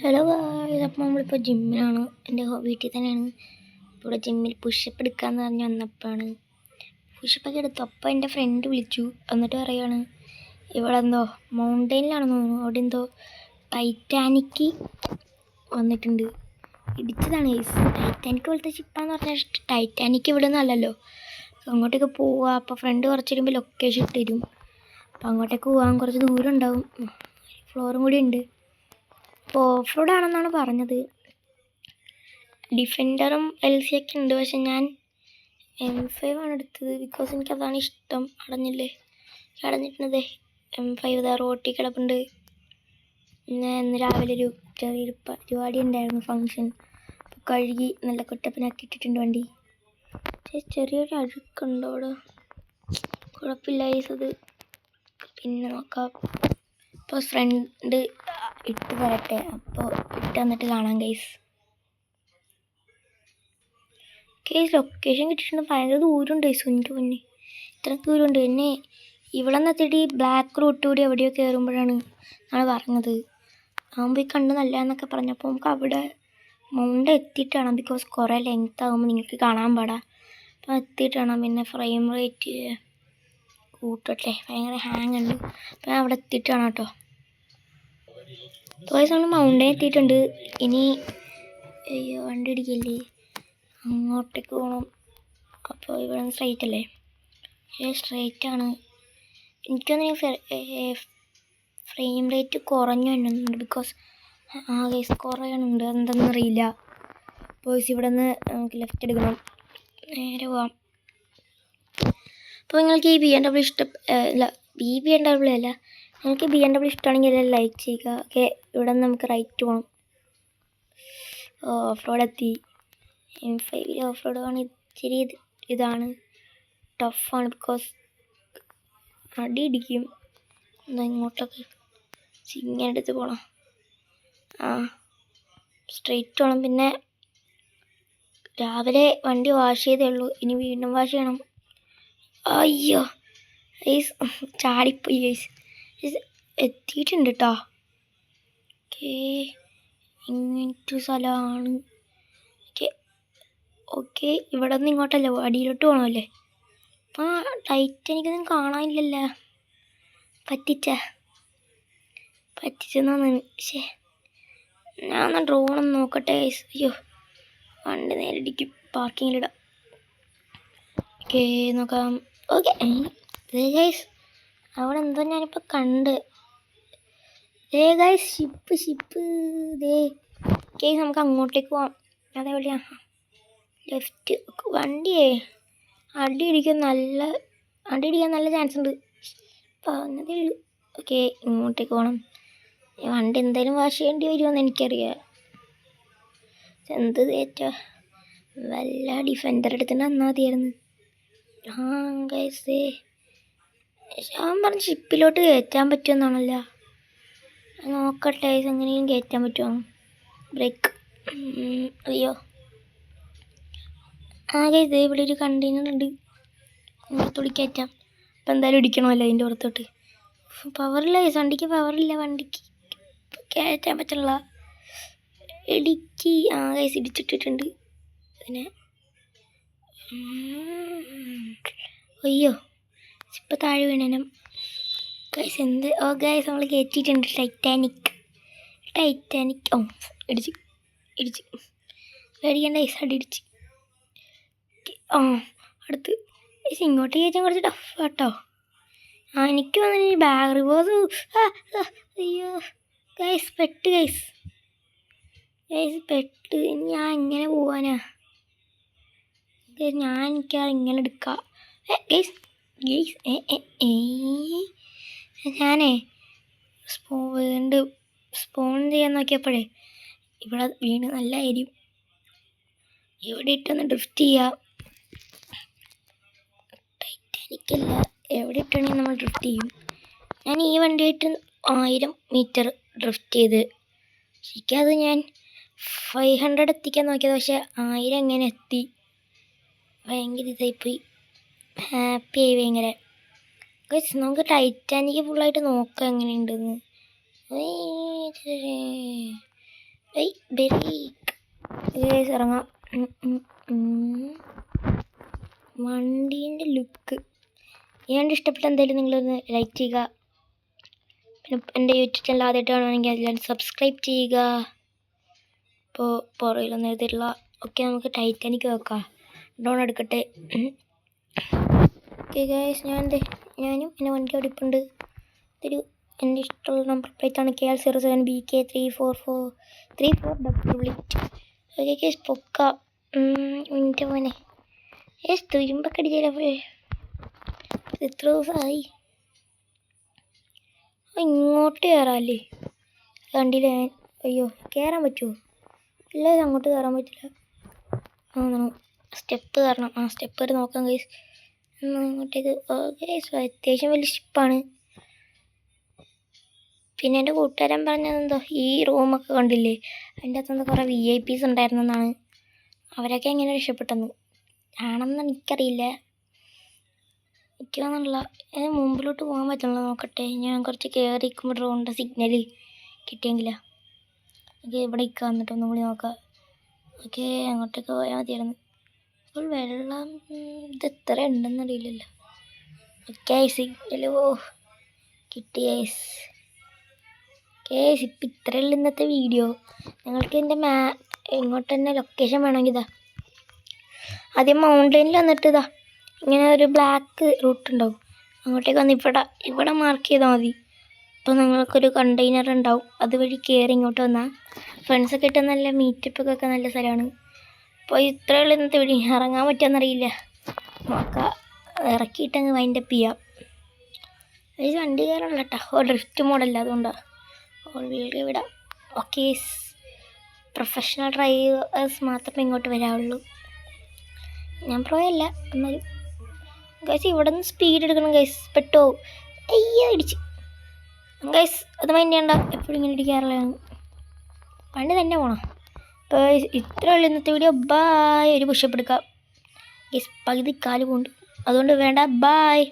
Hello guys, അപ്പോൾ നമ്മളിപ്പോൾ ജിമ്മിലാണ്. എൻ്റെ വീട്ടിൽ തന്നെയാണ്. ഇവിടെ ജിമ്മിൽ പുഷപ്പ് എടുക്കാമെന്ന് പറഞ്ഞ് വന്നപ്പോഴാണ് പുഷപ്പൊക്കെ എടുത്തു. അപ്പോൾ എൻ്റെ ഫ്രണ്ട് വിളിച്ചു. എന്നിട്ട് പറയുകയാണ് ഇവിടെ എന്തോ മൗണ്ടെയിനിലാണെന്ന് തോന്നുന്നു, അവിടെ എന്തോ ടൈറ്റാനിക് വന്നിട്ടുണ്ട്, ഇടിച്ചതാണ് ഗൈസ്. ടൈറ്റാനിക് പോലത്തെ ഷിപ്പാന്ന് പറഞ്ഞാൽ ടൈറ്റാനിക് ഇവിടെ ഒന്നല്ലല്ലോ. അങ്ങോട്ടേക്ക് പോവുക. അപ്പോൾ ഫ്രണ്ട് കുറച്ച് വരുമ്പോൾ ലൊക്കേഷൻ ഇട്ട് തരും. അപ്പോൾ അങ്ങോട്ടേക്ക് പോകാൻ കുറച്ച് ദൂരം ഉണ്ടാവും, ഫ്ലോറും കൂടി ഉണ്ട്. അപ്പോൾ ഓഫ് റോഡ് ആണെന്നാണ് പറഞ്ഞത്. ഡിഫൻഡറും LC ഒക്കെ ഉണ്ട്, പക്ഷെ ഞാൻ M5 ആണ് എടുത്തത്. ബിക്കോസ് എനിക്കതാണ് ഇഷ്ടം. അടഞ്ഞിട്ടുണ്ടത് M5 റോട്ടി കിടപ്പുണ്ട്. പിന്നെ ഇന്ന് രാവിലെ ഒരു ചെറിയൊരു പരിപാടി ഉണ്ടായിരുന്നു, ഫങ്ഷൻ. അപ്പോൾ കഴുകി നല്ല കുട്ടപ്പനാക്കി ഇട്ടിട്ടുണ്ട് വണ്ടി. ചെറിയൊരു അഴുക്കുണ്ട് അവിടെ, കുഴപ്പമില്ല ഗൈസ്. അത് പിന്നെ നോക്കാം. അപ്പോൾ ഫ്രണ്ട് ഇട്ട് തരട്ടെ, അപ്പോൾ ഇട്ട് തന്നിട്ട് കാണാം ഗൈസ്. ലൊക്കേഷൻ കിട്ടിയിട്ടുണ്ട്. ഭയങ്കര ദൂരമുണ്ട് ഗൈസ്, എൻ്റെ മുന്നേ ഇത്ര ദൂരമുണ്ട്. പിന്നെ ഇവിടെ നിന്നെത്തിയിട്ട് ബ്ലാക്ക് റൂട്ട് കൂടി എവിടെയോ കയറുമ്പോഴാണ് പറഞ്ഞത്. ആകുമ്പോൾ ഈ കണ്ട് നല്ലതെന്നൊക്കെ പറഞ്ഞപ്പോൾ നമുക്ക് അവിടെ മൗണ്ട് എത്തിയിട്ട് വേണം. ബിക്കോസ് കുറേ ലെങ്ത് ആകുമ്പോൾ നിങ്ങൾക്ക് കാണാൻ പാടാം. അപ്പോൾ എത്തിയിട്ട് വേണം. പിന്നെ ഫ്രെയിം റേറ്റ് കൂട്ടട്ടെ, ഭയങ്കര ഹാങ് ഉണ്ട്. അപ്പോൾ അവിടെ എത്തിയിട്ട് വേണം കേട്ടോ. നമ്മൾ മൗണ്ടൻ എത്തിയിട്ടുണ്ട്. ഇനി വണ്ടി ഇടിക്കില്ലേ, അങ്ങോട്ടേക്ക് പോകണം. അപ്പോൾ ഇവിടെ സ്ട്രൈറ്റ് അല്ലേ? സ്ട്രൈറ്റാണ്. എനിക്കൊന്നും ഫ്രെയിം റേറ്റ് കുറഞ്ഞു വരുന്നുണ്ട്. ബിക്കോസ് ഗൈസ് കുറയുന്നുണ്ട്, എന്താണെന്നറിയില്ല. ബോയ്സ് ഇവിടെ നിന്ന് നമുക്ക് ലെഫ്റ്റ് എടുക്കണം, നേരെ പോവാം. അപ്പോൾ നിങ്ങൾക്ക് ഈ BMW ഇല്ല, BMW അല്ല, നിങ്ങൾക്ക് BMW ഇഷ്ടമാണെങ്കിൽ എല്ലാം ലൈക്ക് ചെയ്യുക. ഓക്കെ, ഇവിടെ നിന്ന് നമുക്ക് റൈറ്റ് പോകണം. ഓഫ് റോഡ് എത്തി. M5 ഓഫ് റോഡ് ആണ് ഇച്ചിരി ഇതാണ്, ടഫാണ്. ബിക്കോസ് അടി ഇടിക്കും. എന്താ ഇങ്ങോട്ടൊക്കെ ചിങ്ങനെ എടുത്ത് പോകണം. സ്ട്രെയിറ്റ് വേണം. പിന്നെ രാവിലെ വണ്ടി വാഷ് ചെയ്തേ ഉള്ളൂ, ഇനി വീണ്ടും വാഷ് ചെയ്യണം. അയ്യോ ഗൈസ്, ചാടിപ്പോയി ഗൈസ്. എത്തിയിട്ടുണ്ട് കേട്ടോ. ഓക്കേ, ഇങ്ങനത്തെ സ്ഥലമാണ്. ഓക്കെ, ഇവിടെ നിന്ന് ഇങ്ങോട്ടല്ലേ, അടിയിലോട്ട് പോകണമല്ലേ? അപ്പോൾ ടൈറ്റാനിക്കൊന്നും കാണാനില്ലല്ലോ. പറ്റിച്ചെന്നാണ്. ശേ, ഞാൻ ഡ്രോണൊന്ന് നോക്കട്ടെ ഗൈസ്. അയ്യോ, വണ്ടി നേരെ ഇടിക്കും. പാർക്കിങ്ങിലിടാം. ഓക്കെ, നോക്കാം. ഓക്കെ ഗൈസ്, അവിടെ എന്തോ ഞാനിപ്പോൾ കണ്ട്. ഗൈസ്, ഷിപ്പ് ദേ ഗൈസ്, നമുക്ക് അങ്ങോട്ടേക്ക് പോവാം. അതേപോലെയാ ലെഫ്റ്റ്. വണ്ടിയേ അടി ഇടിക്കാൻ നല്ല ചാൻസ് ഉണ്ട്, പറഞ്ഞതേ ഉള്ളൂ. ഓക്കെ, ഇങ്ങോട്ടേക്ക് പോകണം. വണ്ടി എന്തായാലും വാഷ് ചെയ്യേണ്ടി വരുമെന്ന് എനിക്കറിയാം. എന്ത് തേറ്റാ, വല്ല ഡിഫൻഡർ എടുത്തിട്ട് വന്നാൽ മതിയായിരുന്നു. ഗൈസ്, ഞാൻ പറഞ്ഞ ഷിപ്പിലോട്ട് കയറ്റാൻ പറ്റുമെന്നാണല്ലോ. നോക്കട്ടെ എങ്ങനെയും കയറ്റാൻ പറ്റുമോ. ബ്രേക്ക്. അയ്യോ, ഗൈസ്, ഇവിടെ ഒരു കണ്ടെയ്നർ ഉണ്ട്, പുറത്തോട്ട് കയറ്റാം. അപ്പം എന്തായാലും ഇടിക്കണമല്ലോ അതിൻ്റെ പുറത്തോട്ട്. പവറില്ല ഗൈസ്, വണ്ടിക്ക് പവറില്ല. വണ്ടിക്ക് കയറ്റാൻ പറ്റില്ല. ഗൈസ് ഇടിച്ചിട്ടിട്ടുണ്ട്. പിന്നെ അയ്യോ, ഇപ്പം താഴെ വീണനം ഗൈസ്. എന്ത് ഗൈസ്, നമ്മൾ കയറ്റിയിട്ടുണ്ട് ടൈറ്റാനിക്. ഇടിച്ച് പേടിക്കേണ്ട ഗൈസ്, അടിയിടിച്ച്. അടുത്ത് ഗൈസ്, ഇങ്ങോട്ട് കയറ്റാൻ കുറച്ച് ടഫ് കേട്ടോ. എനിക്ക് വന്നിട്ട് ബാഗ് റിവേഴ്സ്. അയ്യോ ഗൈസ്, പെട്ട്. ഞാൻ എങ്ങനെ പോവാനാ എനിക്കാണ് ഇങ്ങനെ എടുക്കാം. ഞാനേ സ്പോൺ ചെയ്യാൻ നോക്കിയപ്പോഴേ ഇവിടെ വീണ് നല്ല എരിയും. ഇവിടെ ഇട്ടൊന്ന് ഡ്രിഫ്റ്റ് ചെയ്യാം. ടൈറ്റാനിക്കല്ല, എവിടെ ഇട്ടാണെങ്കിൽ നമ്മൾ ഡ്രിഫ്റ്റ് ചെയ്യും. ഞാൻ ഈ വണ്ടിയായിട്ട് 1000 മീറ്റർ ഡ്രിഫ്റ്റ് ചെയ്ത്, ശരിക്കത് ഞാൻ 500 എത്തിക്കാൻ നോക്കിയത്, പക്ഷെ 1000 എങ്ങനെ എത്തി. ഭയങ്കര ഇതായിപ്പോയി, ഹാപ്പിയായി ഭയങ്കര. നമുക്ക് ടൈറ്റാനിക്ക് ഫുള്ളായിട്ട് നോക്കാം എങ്ങനെയുണ്ടെന്ന്. ബ്രേക്ക് ഇറങ്ങാം. വണ്ടീൻ്റെ ലുക്ക് ഏതാണ്ട് ഇഷ്ടപ്പെട്ട എന്തായാലും നിങ്ങളൊന്ന് ലൈക്ക് ചെയ്യുക. പിന്നെ എൻ്റെ യൂട്യൂബ് ചാനൽ ആദ്യമായിട്ട് കാണുകയാണെങ്കിൽ അതിലാണ് സബ്സ്ക്രൈബ് ചെയ്യുക. ഇപ്പോൾ പുറകിലൊന്നും എഴുതിയിട്ടില്ല. ഓക്കെ, നമുക്ക് ടൈറ്റാനിക് വെക്കാം. ഡൗൺ എടുക്കട്ടെ. ഓക്കെ ഗൈസ്, ഞാനും എൻ്റെ വണ്ടി ഓടിപ്പുണ്ട്. ഇതൊരു എൻ്റെ ഇഷ്ടമുള്ള നമ്പർ പ്ലേറ്റാണ്. KL07BK344348. ഓക്കെ ഗൈസ്, പൊക്ക മിനിറ്റ് മോനെ. തുരുമ്പൊക്കെ അടിച്ചാലേ എത്ര ദിവസമായി. ഇങ്ങോട്ട് കയറാമല്ലേ വണ്ടിയിൽ? അയ്യോ, കയറാൻ പറ്റുമോ? ഇല്ല, അങ്ങോട്ട് കയറാൻ പറ്റില്ല. സ്റ്റെപ്പ് കയറണം. സ്റ്റെപ്പ് വരെ നോക്കാം ഗൈസ്. അങ്ങോട്ടേക്ക് ഗൈസ് അത്യാവശ്യം വലിയ ഷിപ്പാണ്. പിന്നെ എൻ്റെ കൂട്ടുകാരൻ പറഞ്ഞതെന്തോ ഈ റൂമൊക്കെ കണ്ടില്ലേ, അതിൻ്റെ അകത്തുനിന്ന് കുറേ VIPs ഉണ്ടായിരുന്നെന്നാണ്. അവരൊക്കെ എങ്ങനെ രക്ഷപ്പെട്ടെന്ന് ആണെന്ന് എനിക്കറിയില്ല. എനിക്ക് തോന്നുന്നില്ല. മുമ്പിലോട്ട് പോകാൻ പറ്റുള്ളൂ. നോക്കട്ടെ, ഞാൻ കുറച്ച് കയറിയിരിക്കുമ്പോൾ ഡ്രോണിൻ്റെ സിഗ്നൽ കിട്ടിയെങ്കിലാ. ഓക്കെ, ഇവിടെ ഇരിക്കുക. എന്നിട്ട് ഒന്നും കൂടി നോക്കാം. ഓക്കെ, അങ്ങോട്ടേക്ക് പോയാൽ മതിയായിരുന്നു. അപ്പോൾ വെള്ളം ഇത് എത്ര ഉണ്ടെന്ന് അറിയില്ലല്ലോ. ഓക്കെ, സിഗ്നൽ കിട്ടി ഗൈസ്. ഇപ്പം ഇത്രയുള്ള ഇന്നത്തെ വീഡിയോ. നിങ്ങൾക്ക് എൻ്റെ ഇങ്ങോട്ട് തന്നെ ലൊക്കേഷൻ വേണമെങ്കിൽ ഇതാ ആദ്യം മൗണ്ടനിൽ വന്നിട്ട് ഇതാ ഇങ്ങനെ ഒരു ബ്ലാക്ക് റൂട്ട് ഉണ്ടാവും. അങ്ങോട്ടേക്ക് വന്ന് ഇവിടെ മാർക്ക് ചെയ്താൽ മതി. അപ്പോൾ നിങ്ങൾക്കൊരു കണ്ടെയ്നർ ഉണ്ടാവും. അതുവഴി കയറി ഇങ്ങോട്ട് വന്നാൽ ഫ്രണ്ട്സൊക്കെ ഇട്ട് നല്ല മീറ്റപ്പൊക്കെ നല്ല സ്ഥലമാണ്. അപ്പോൾ ഇത്രയുള്ള ഇന്നത്തെ വീഡിയോ. ഇറങ്ങാൻ പറ്റുമെന്നറിയില്ല, നോക്കാം. ഇറക്കിയിട്ടങ്ങ് വൈൻഡപ്പ് ചെയ്യാം. ഇത് വണ്ടി കയറാനുള്ള കേട്ടോ, ഡ്രിഫ്റ്റ് മോഡല്ല, അതുകൊണ്ടാണ് ഓൾ വീൽ വിടാം. ഓക്കെ, പ്രൊഫഷണൽ ഡ്രൈവേഴ്സ് മാത്രമേ ഇങ്ങോട്ട് വരാവുള്ളൂ. ഞാൻ പ്രോയല്ല എന്നാലും. ഗൈസ്, ഇവിടെ നിന്ന് സ്പീഡ് എടുക്കണം ഗൈസ്, പെട്ടോ. അയ്യോ, ഇടിച്ച് ഗൈസ്. അത് മൈൻഡ് ചെയ്യണ്ട, എപ്പോഴും ഇങ്ങനെ ഇടിക്കാറുള്ളതാണ്. വണ്ടി തന്നെ പോകണം. അപ്പോൾ ഇത്ര ഉള്ളൂ ഇന്നത്തെ വീഡിയോ. ബായ്. ഒരു പുഷപ്പ് എടുക്കാം ഗൈസ്, പകുതി കാല് കൊണ്ട്, അതുകൊണ്ട് വേണ്ട. ബായ്.